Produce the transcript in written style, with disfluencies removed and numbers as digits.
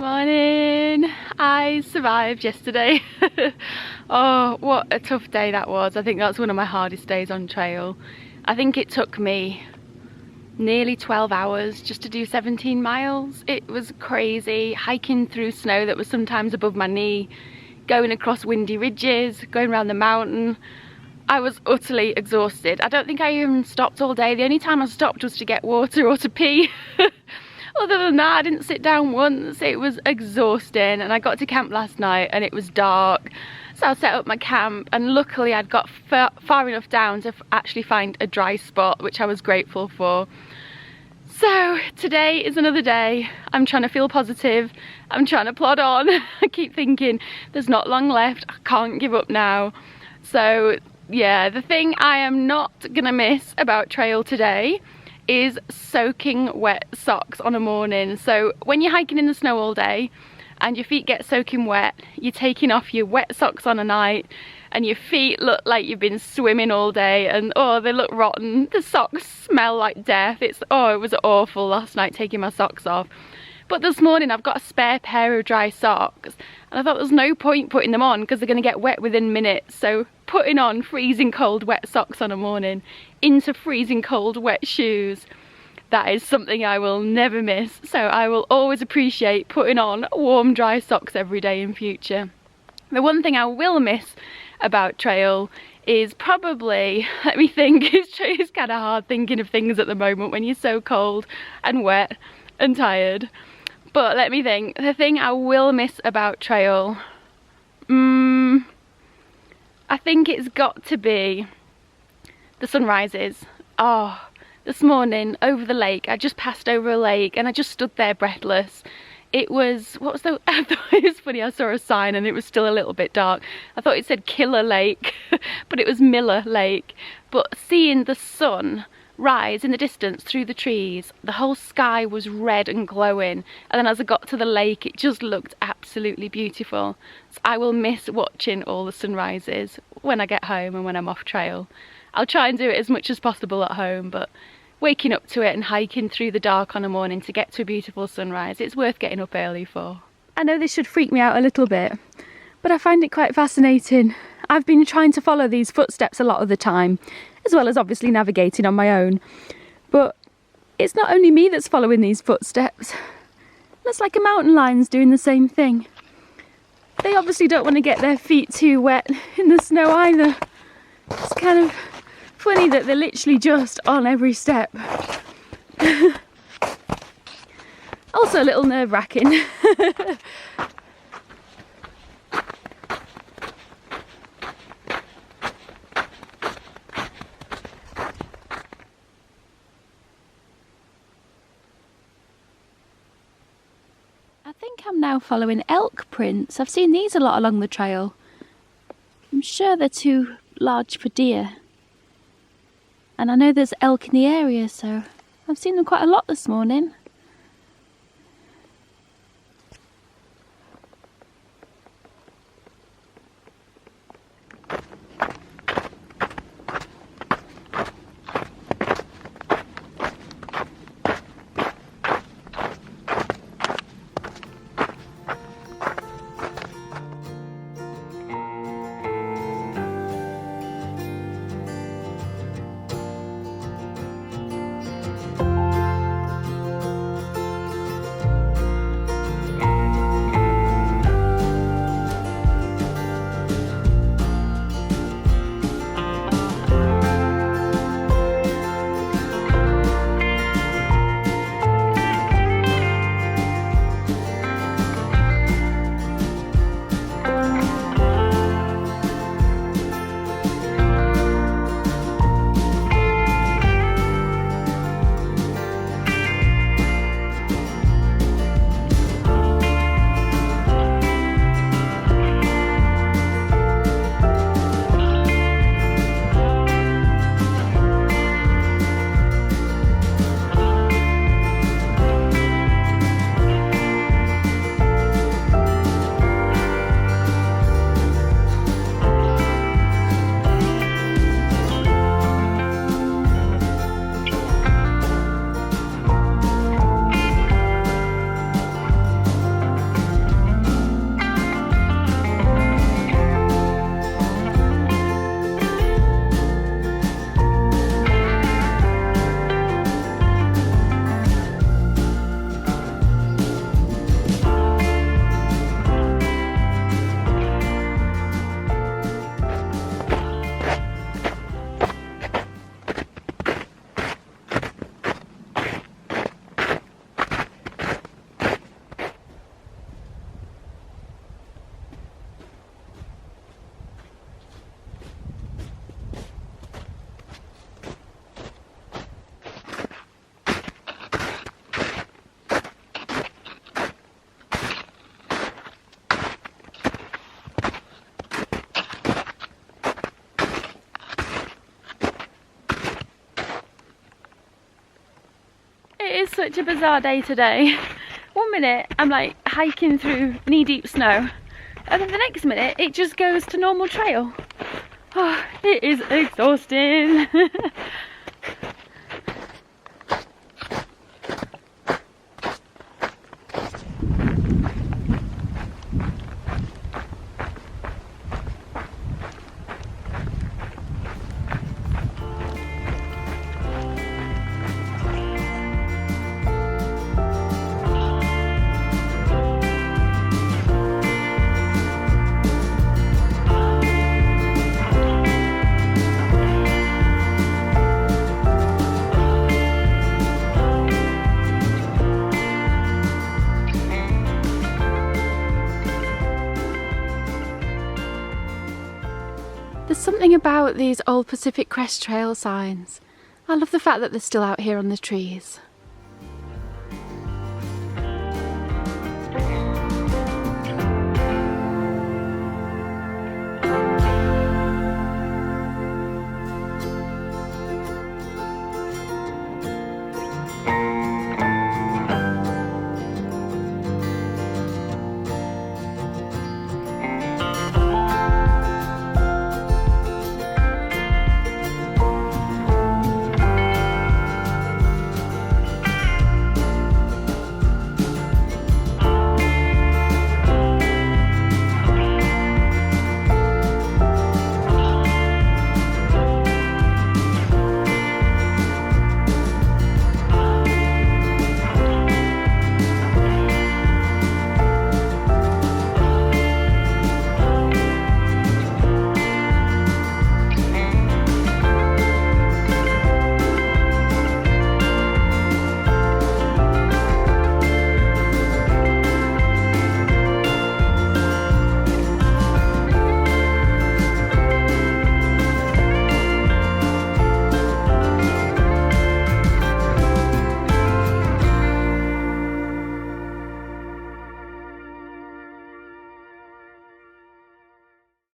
Morning! I survived yesterday. Oh, what a tough day that was. I think that's one of my hardest days on trail. I think it took me nearly 12 hours just to do 17 miles. It was crazy, hiking through snow that was sometimes above my knee, going across windy ridges, going around the mountain. I was utterly exhausted. I don't think I even stopped all day. The only time I stopped was to get water or to pee. Other than that, I didn't sit down once. It was exhausting, and I got to camp last night and it was dark. So I set up my camp, and luckily I'd got far enough down to actually find a dry spot, which I was grateful for. So today is another day. I'm trying to feel positive. I'm trying to plod on. I keep thinking there's not long left. I can't give up now. So yeah, the thing I am not gonna miss about trail today is soaking wet socks on a morning. So when you're hiking in the snow all day and your feet get soaking wet, you're taking off your wet socks on a night and your feet look like you've been swimming all day, and oh, they look rotten. The socks smell like death. It was awful last night taking my socks off. But this morning I've got a spare pair of dry socks, and I thought there's no point putting them on because they're going to get wet within minutes. So putting on freezing cold wet socks on a morning into freezing cold wet shoes, that is something I will never miss. So I will always appreciate putting on warm dry socks every day in future. The one thing I will miss about trail is probably, let me think, it's kind of hard thinking of things at the moment when you're so cold and wet and tired. But let me think, the thing I will miss about trail, I think it's got to be the sunrises. Oh, this morning over the lake, I just passed over a lake and I just stood there breathless. It was, I thought it was funny, I saw a sign and it was still a little bit dark. I thought it said Killer Lake, but it was Miller Lake. But seeing the sun rise in the distance through the trees, the whole sky was red and glowing, and then as I got to the lake it just looked absolutely beautiful. So I will miss watching all the sunrises when I get home and when I'm off trail. I'll try and do it as much as possible at home, but waking up to it and hiking through the dark on a morning to get to a beautiful sunrise, it's worth getting up early for. I know this should freak me out a little bit, but I find it quite fascinating. I've been trying to follow these footsteps a lot of the time, as well as obviously navigating on my own. But it's not only me that's following these footsteps. Looks like a mountain lion's doing the same thing. They obviously don't want to get their feet too wet in the snow either. It's kind of funny that they're literally just on every step. Also a little nerve-wracking. I think I'm now following elk prints. I've seen these a lot along the trail. I'm sure they're too large for deer. And I know there's elk in the area, so I've seen them quite a lot this morning. It is such a bizarre day today. One minute I'm like hiking through knee-deep snow, and then the next minute it just goes to normal trail. Oh, it is exhausting. There's something about these old Pacific Crest Trail signs. I love the fact that they're still out here on the trees.